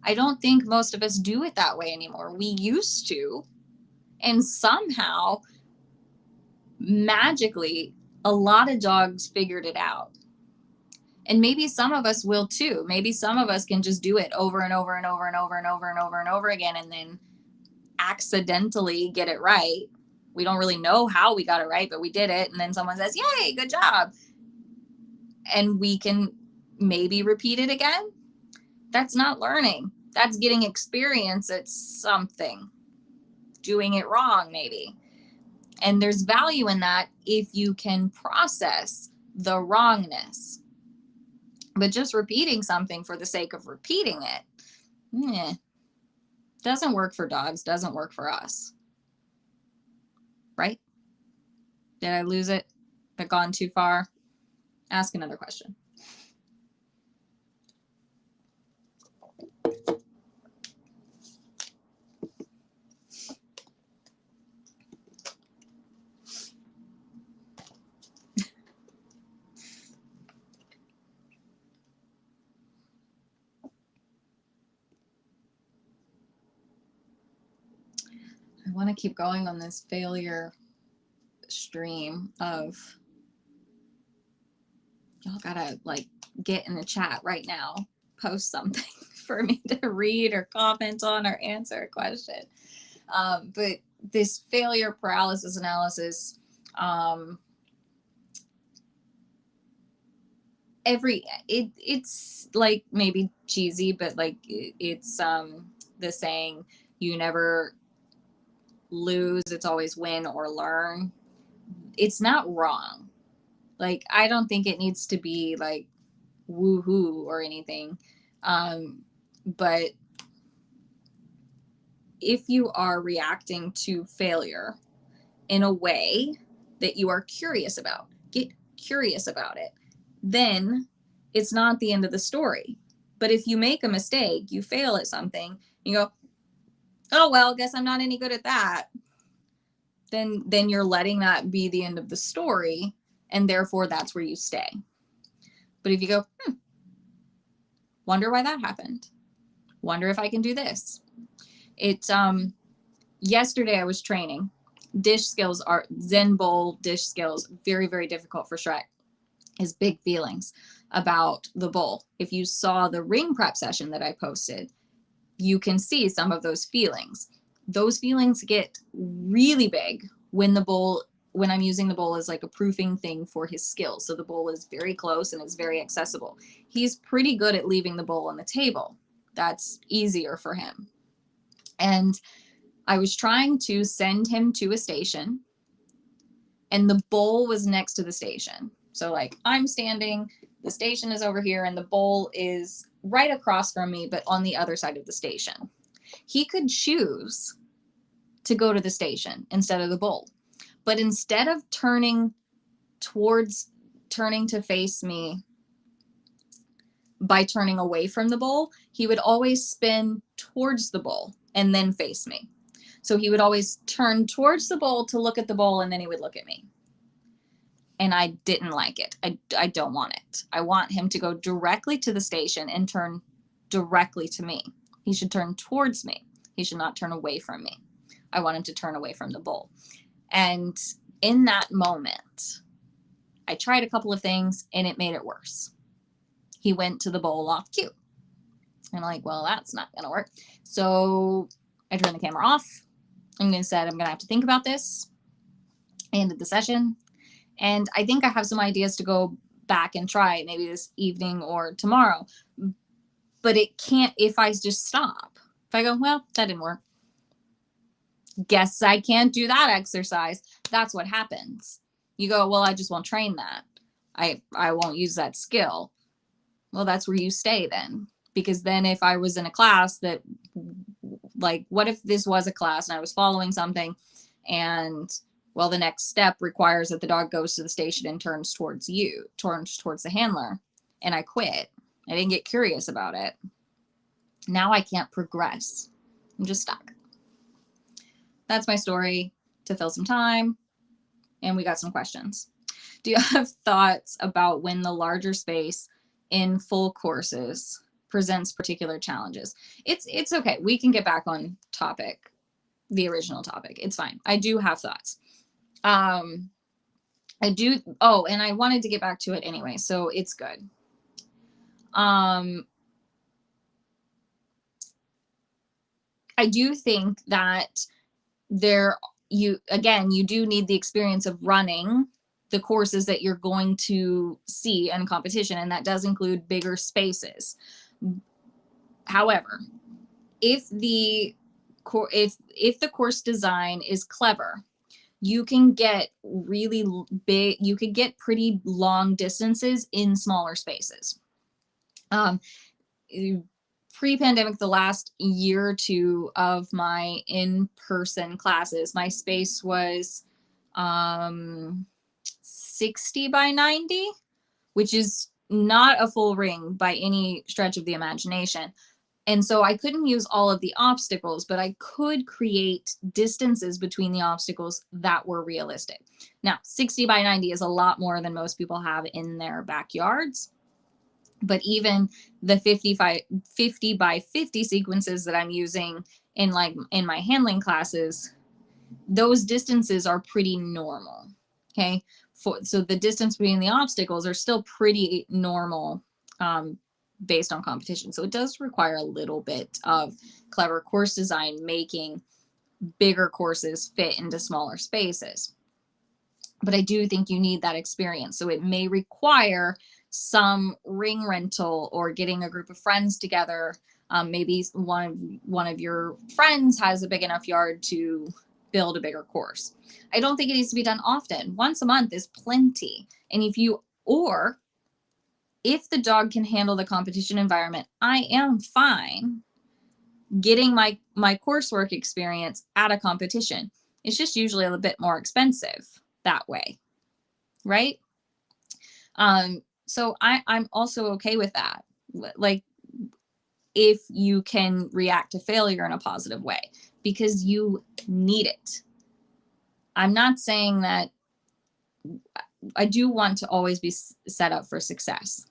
I don't think most of us do it that way anymore. We used to, and somehow, magically, a lot of dogs figured it out. And maybe some of us will too. Maybe some of us can just do it over and over and over and over and over and over and over again and then accidentally get it right. We don't really know how we got it right, but we did it. And then someone says, yay, good job. And we can maybe repeat it again. That's not learning. That's getting experience at something, doing it wrong maybe. And there's value in that if you can process the wrongness. But just repeating something for the sake of repeating it, doesn't work for dogs, doesn't work for us. Right? Did I lose it? Have I gone too far? Ask another question. I want to keep going on this failure stream of, y'all gotta like get in the chat right now, post something for me to read or comment on or answer a question. But this failure paralysis analysis, it's like maybe cheesy, but like it's the saying, you never lose, it's always win or learn. It's not wrong. Like, I don't think it needs to be like woohoo or anything. But if you are reacting to failure in a way that you are curious about, get curious about it, then it's not the end of the story. But if you make a mistake, you fail at something, you go, oh, well, guess I'm not any good at that. Then you're letting that be the end of the story. And therefore that's where you stay. But if you go, wonder why that happened. Wonder if I can do this. Yesterday I was training. Dish skills are Zen bowl dish skills, very, very difficult for Shrek. His big feelings about the bowl. If you saw the ring prep session that I posted, you can see some of those feelings. Those feelings get really big when I'm using the bowl as like a proofing thing for his skills. So the bowl is very close and it's very accessible. He's pretty good at leaving the bowl on the table. That's easier for him. And I was trying to send him to a station and the bowl was next to the station. So like I'm standing, the station is over here and the bowl is right across from me, but on the other side of the station. He could choose to go to the station instead of the bowl. But instead of turning to face me by turning away from the bowl, he would always spin towards the bowl and then face me. So he would always turn towards the bowl to look at the bowl and then he would look at me. And I didn't like it. I don't want it. I want him to go directly to the station and turn directly to me. He should turn towards me. He should not turn away from me. I want him to turn away from the bowl. And in that moment, I tried a couple of things and it made it worse. He went to the bowl off cue. And I'm like, well, that's not going to work. So I turned the camera off. I'm going to have to think about this. I ended the session. And I think I have some ideas to go back and try maybe this evening or tomorrow. But it can't if I just stop. If I go, well, that didn't work. Guess I can't do that exercise. That's what happens. You go, well, I just won't train that. I won't use that skill. Well, that's where you stay then. Because then if I was in a class that, like, what if this was a class and I was following something And well, the next step requires that the dog goes to the station and turns towards the handler. And I quit. I didn't get curious about it. Now I can't progress. I'm just stuck. That's my story to fill some time. And we got some questions. Do you have thoughts about when the larger space in full courses presents particular challenges? It's okay. We can get back on topic, the original topic. It's fine. I do have thoughts. I do. Oh, and I wanted to get back to it anyway, so it's good. I do think that you do need the experience of running the courses that you're going to see in competition, and that does include bigger spaces. However, if the course design is clever, you can get really big, you could get pretty long distances in smaller spaces. Pre-pandemic, the last year or two of my in-person classes, my space was 60 by 90, which is not a full ring by any stretch of the imagination. And so I couldn't use all of the obstacles, but I could create distances between the obstacles that were realistic. Now, 60 by 90 is a lot more than most people have in their backyards. But even the 50 by 50 sequences that I'm using in my handling classes, those distances are pretty normal. Okay. So the distance between the obstacles are still pretty normal, based on competition. So it does require a little bit of clever course design, making bigger courses fit into smaller spaces. But I do think you need that experience. So it may require some ring rental or getting a group of friends together. Maybe one of your friends has a big enough yard to build a bigger course. I don't think it needs to be done often. Once a month is plenty. And if the dog can handle the competition environment, I am fine getting my coursework experience at a competition. It's just usually a little bit more expensive that way, right? So I'm also okay with that. Like, if you can react to failure in a positive way, because you need it. I'm not saying that I do want to always be set up for success,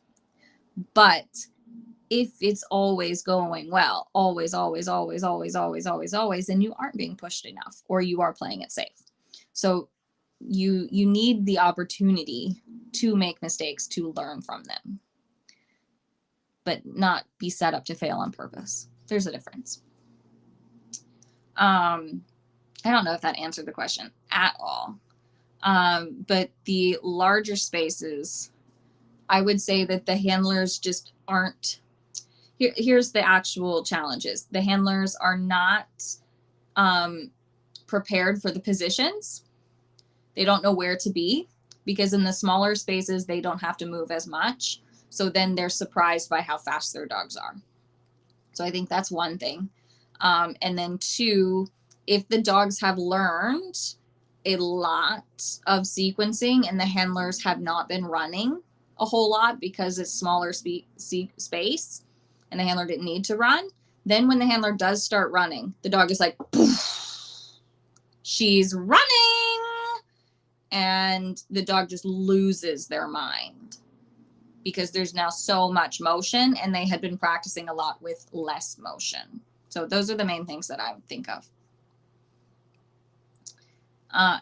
but if it's always going well, always, then you aren't being pushed enough, or you are playing it safe. So you need the opportunity to make mistakes, to learn from them, but not be set up to fail on purpose. There's a difference. I don't know if that answered the question at all. But the larger spaces, I would say that the handlers just aren't. Here's the actual challenges. The handlers are not prepared for the positions. They don't know where to be, because in the smaller spaces, they don't have to move as much. So then they're surprised by how fast their dogs are. So I think that's one thing. And then two, if the dogs have learned a lot of sequencing and the handlers have not been running a whole lot because it's smaller space and the handler didn't need to run, then when the handler does start running, the dog is like, poof, she's running, and the dog just loses their mind because there's now so much motion, and they had been practicing a lot with less motion. So those are the main things that I would think of. All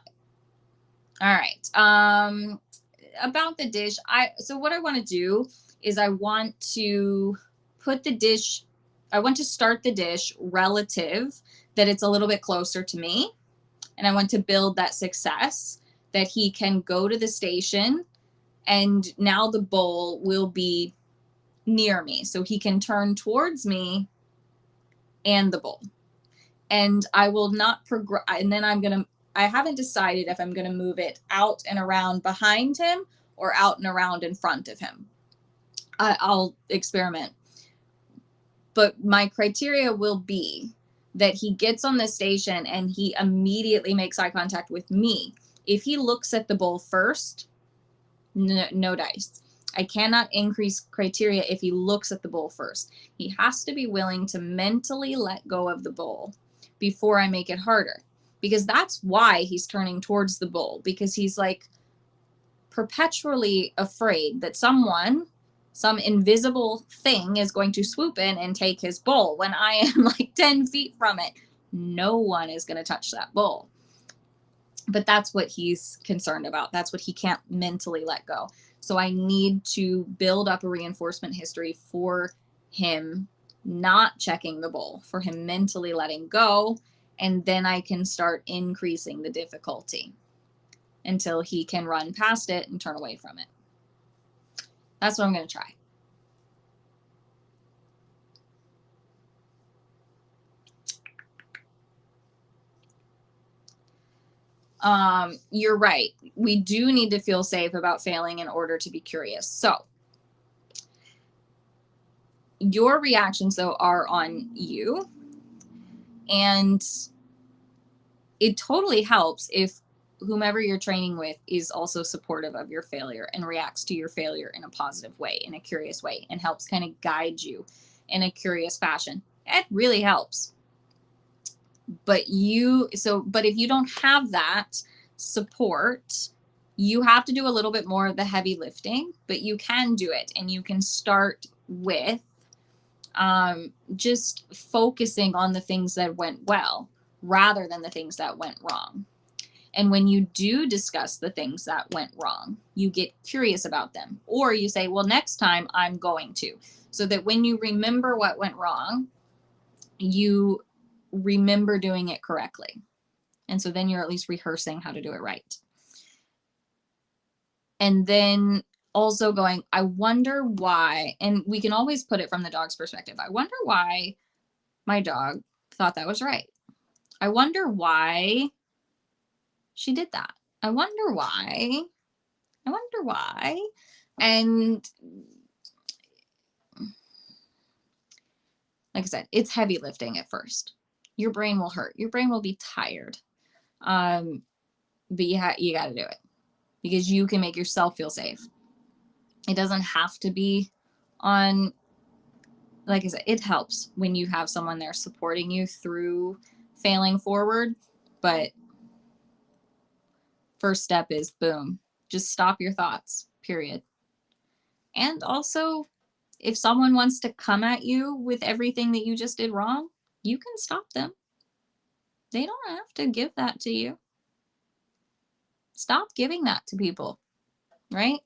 right. About the dish, so what I want to do is I want to start the dish relative that it's a little bit closer to me. And I want to build that success that he can go to the station, and now the bowl will be near me. So he can turn towards me and the bowl. And I will not progress. And then I haven't decided if I'm going to move it out and around behind him or out and around in front of him. I'll experiment. But my criteria will be that he gets on the station and he immediately makes eye contact with me. If he looks at the bowl first, no dice. I cannot increase criteria if he looks at the bowl first. He has to be willing to mentally let go of the bowl before I make it harder, because that's why he's turning towards the bowl, because he's like perpetually afraid that some invisible thing is going to swoop in and take his bowl when I am like 10 feet from it. No one is going to touch that bowl. But that's what he's concerned about. That's what he can't mentally let go. So I need to build up a reinforcement history for him not checking the bowl, for him mentally letting go, and then I can start increasing the difficulty until he can run past it and turn away from it. That's what I'm going to try. You're right. We do need to feel safe about failing in order to be curious. So your reactions, though, are on you. And it totally helps if whomever you're training with is also supportive of your failure and reacts to your failure in a positive way, in a curious way, and helps kind of guide you in a curious fashion. It really helps. But if you don't have that support, you have to do a little bit more of the heavy lifting, but you can do it. And you can start with just focusing on the things that went well rather than the things that went wrong. And when you do discuss the things that went wrong, you get curious about them. Or you say, well, next time I'm going to. So that when you remember what went wrong, you remember doing it correctly. And so then you're at least rehearsing how to do it right. And then also going, I wonder why, and we can always put it from the dog's perspective. I wonder why my dog thought that was right. I wonder why she did that. I wonder why. I wonder why. And like I said, it's heavy lifting at first. Your brain will hurt. Your brain will be tired. But you got to do it because you can make yourself feel safe. It doesn't have to be on, like I said, it helps when you have someone there supporting you through failing forward. But first step is boom, just stop your thoughts, period. And also, if someone wants to come at you with everything that you just did wrong, you can stop them. They don't have to give that to you. Stop giving that to people, right?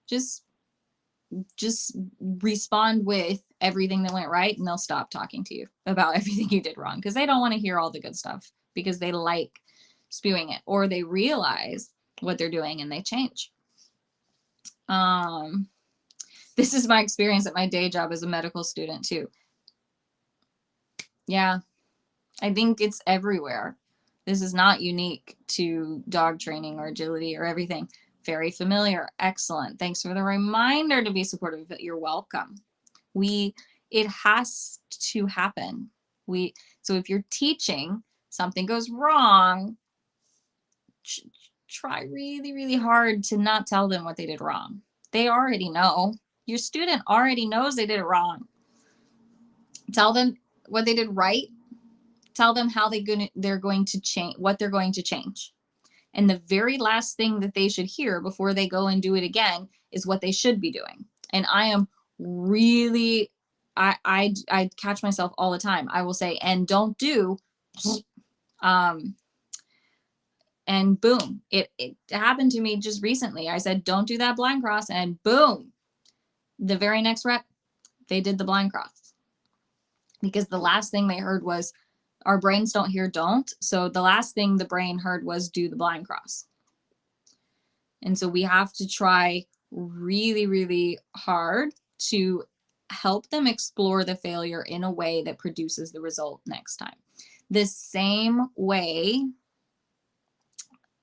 Just respond with everything that went right and they'll stop talking to you about everything you did wrong because they don't want to hear all the good stuff because they like spewing it or they realize what they're doing and they change. This is my experience at my day job as a medical student too. Yeah, I think it's everywhere. This is not unique to dog training or agility or everything. Very familiar. Excellent. Thanks for the reminder to be supportive. You're welcome. It has to happen. So if you're teaching, something goes wrong, try really, really hard to not tell them what they did wrong. They already know. Your student already knows they did it wrong. Tell them what they did right. Tell them how they're going to change, what they're going to change. And the very last thing that they should hear before they go and do it again is what they should be doing. And I am really, I catch myself all the time. I will say, and don't do, and boom, it happened to me just recently. I said, don't do that blind cross, and boom, the very next rep, they did the blind cross. Because the last thing they heard was, our brains don't hear don't. So the last thing the brain heard was do the blind cross. And so we have to try really, really hard to help them explore the failure in a way that produces the result next time. The same way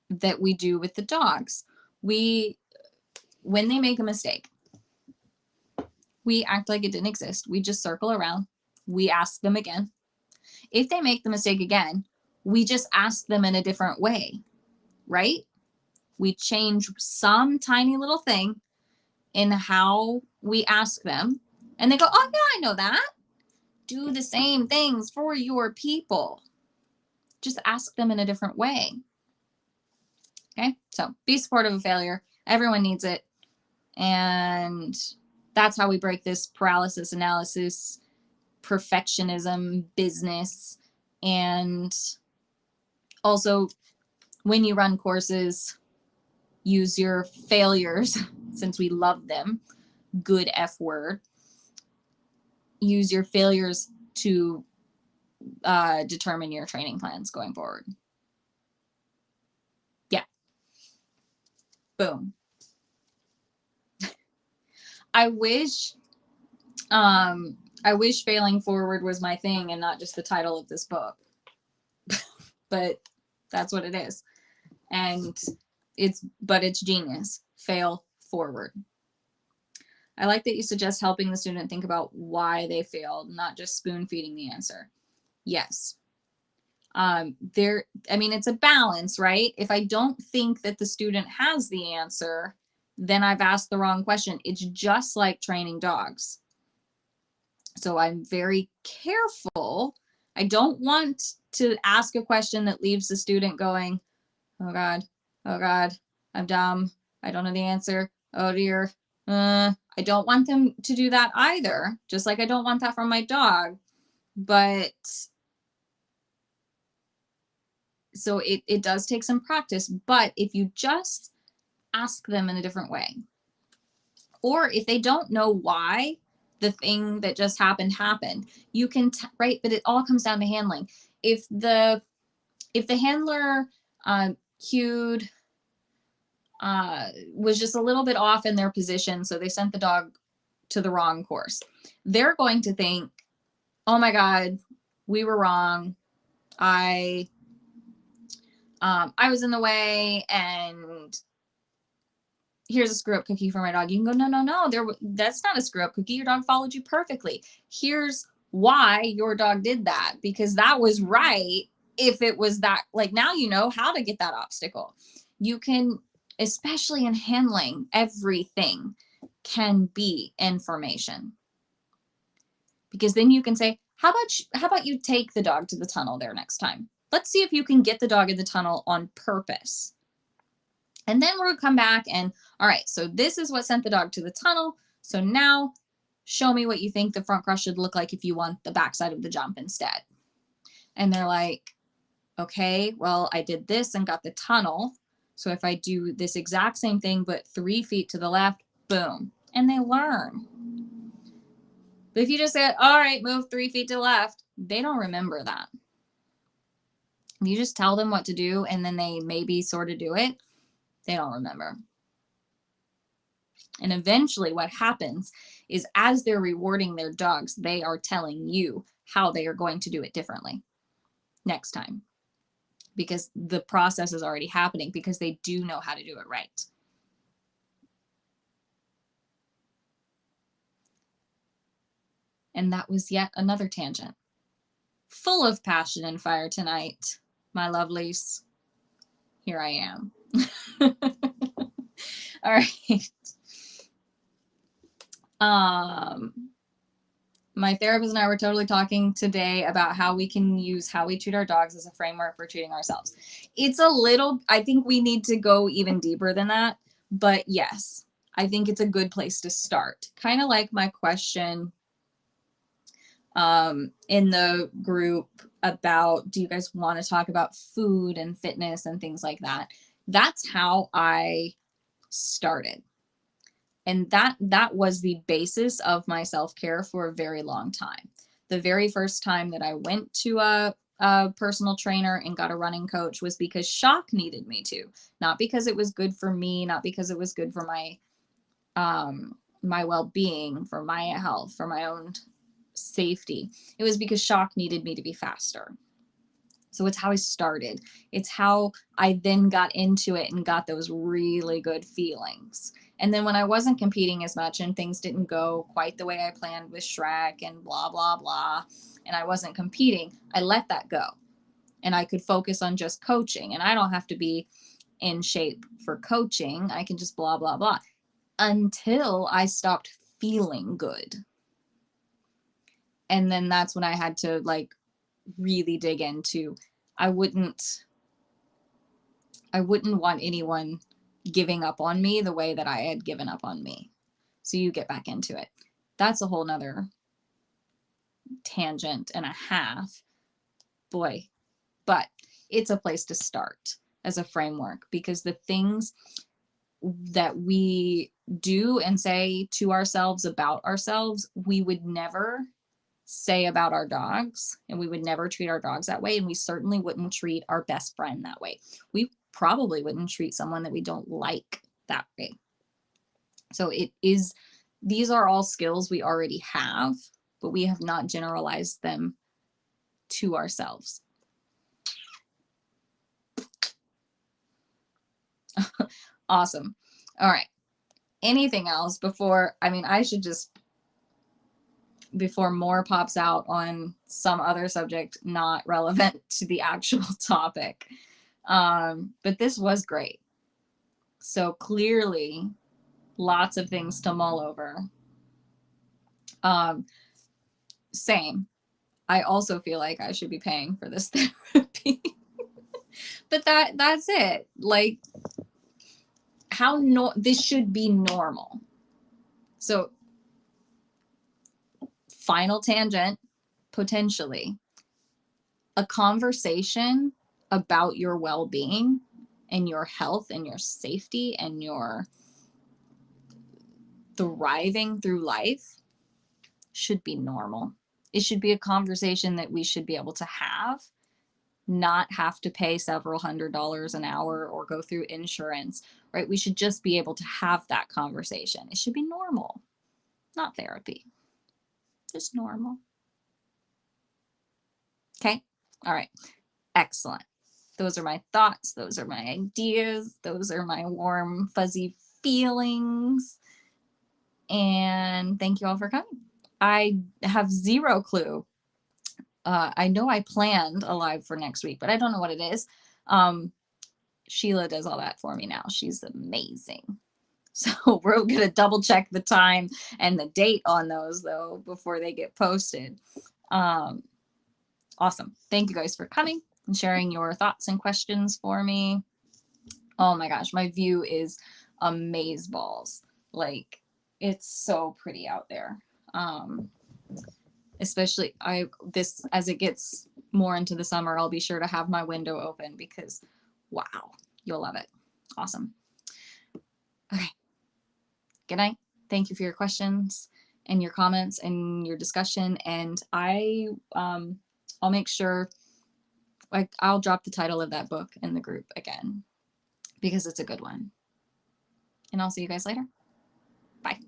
that we do with the dogs. When they make a mistake, we act like it didn't exist. We just circle around. We ask them again. If they make the mistake again, we just ask them in a different way, right? We change some tiny little thing in how we ask them, and they go, oh, yeah, I know that. Do the same things for your people. Just ask them in a different way. Okay, so be supportive of failure. Everyone needs it. And that's how we break this paralysis analysis, perfectionism business. And also, when you run courses, use your failures, since we love them, good F word, use your failures to determine your training plans going forward. Yeah. Boom. I wish failing forward was my thing and not just the title of this book. But that's what it is. And it's genius. Fail forward. I like that you suggest helping the student think about why they failed, not just spoon feeding the answer. Yes. It's a balance, right? If I don't think that the student has the answer, then I've asked the wrong question. It's just like training dogs. So I'm very careful. I don't want to ask a question that leaves the student going, oh God, I'm dumb. I don't know the answer. Oh dear. I don't want them to do that either. Just like I don't want that from my dog. But so it does take some practice. But if you just ask them in a different way, or if they don't know why the thing that just happened, you can, right? But it all comes down to handling. If the handler cued, was just a little bit off in their position, so they sent the dog to the wrong course, they're going to think, oh my God, we were wrong. I was in the way, and here's a screw up cookie for my dog. You can go, no, that's not a screw up cookie. Your dog followed you perfectly. Here's why your dog did that, because that was right. If it was that, like, now you know how to get that obstacle. You can, especially in handling, everything can be information, because then you can say, how about you take the dog to the tunnel there next time? Let's see if you can get the dog in the tunnel on purpose. And then we're going to come back and, all right, so this is what sent the dog to the tunnel. So now show me what you think the front cross should look like if you want the backside of the jump instead. And they're like, okay, well, I did this and got the tunnel. So if I do this exact same thing, but 3 feet to the left, boom. And they learn. But if you just say, all right, move 3 feet to the left, they don't remember that. If you just tell them what to do and then they maybe sort of do it, they don't remember. And eventually what happens is, as they're rewarding their dogs, they are telling you how they are going to do it differently next time, because the process is already happening, because they do know how to do it right. And that was yet another tangent. Full of passion and fire tonight, my lovelies. Here I am. All right. My therapist and I were totally talking today about how we can use how we treat our dogs as a framework for treating ourselves. It's a little, I think we need to go even deeper than that. But yes, I think it's a good place to start. Kind of like my question in the group about, do you guys want to talk about food and fitness and things like that? That's how I started. And that was the basis of my self-care for a very long time. The very first time that I went to a personal trainer and got a running coach was because Shock needed me to, not because it was good for me, not because it was good for my my well-being, for my health, for my own safety. It was because Shock needed me to be faster. So it's how I started. It's how I then got into it and got those really good feelings. And then when I wasn't competing as much and things didn't go quite the way I planned with Shrek and blah, blah, blah, and I wasn't competing, I let that go. And I could focus on just coaching. And I don't have to be in shape for coaching. I can just blah, blah, blah, until I stopped feeling good. And then that's when I had to like really dig into, I wouldn't want anyone giving up on me the way that I had given up on me. So you get back into it. That's a whole nother tangent and a half. Boy, but it's a place to start as a framework, because the things that we do and say to ourselves about ourselves, we would never say about our dogs, and we would never treat our dogs that way. And we certainly wouldn't treat our best friend that way. We probably wouldn't treat someone that we don't like that way. So these are all skills we already have, but we have not generalized them to ourselves. Awesome. All right. Anything else before before more pops out on some other subject not relevant to the actual topic. But this was great. So clearly lots of things to mull over. Same. I also feel like I should be paying for this therapy. But that's it. Like, this should be normal. So final tangent, potentially, a conversation about your well-being and your health and your safety and your thriving through life should be normal. It should be a conversation that we should be able to have, not have to pay several $100s an hour or go through insurance, right? We should just be able to have that conversation. It should be normal, not therapy, just normal. Okay. All right. Excellent. Those are my thoughts. Those are my ideas. Those are my warm, fuzzy feelings. And thank you all for coming. I have zero clue. I know I planned a live for next week, but I don't know what it is. Sheila does all that for me now. She's amazing. So we're going to double check the time and the date on those, though, before they get posted. Awesome. Thank you guys for coming and sharing your thoughts and questions for me. Oh my gosh, my view is amazeballs. Like, it's so pretty out there. Especially as it gets more into the summer, I'll be sure to have my window open because wow, you'll love it. Awesome. Okay. Good night. Thank you for your questions and your comments and your discussion. And I'll make sure, like, I'll drop the title of that book in the group again because it's a good one. And I'll see you guys later. Bye.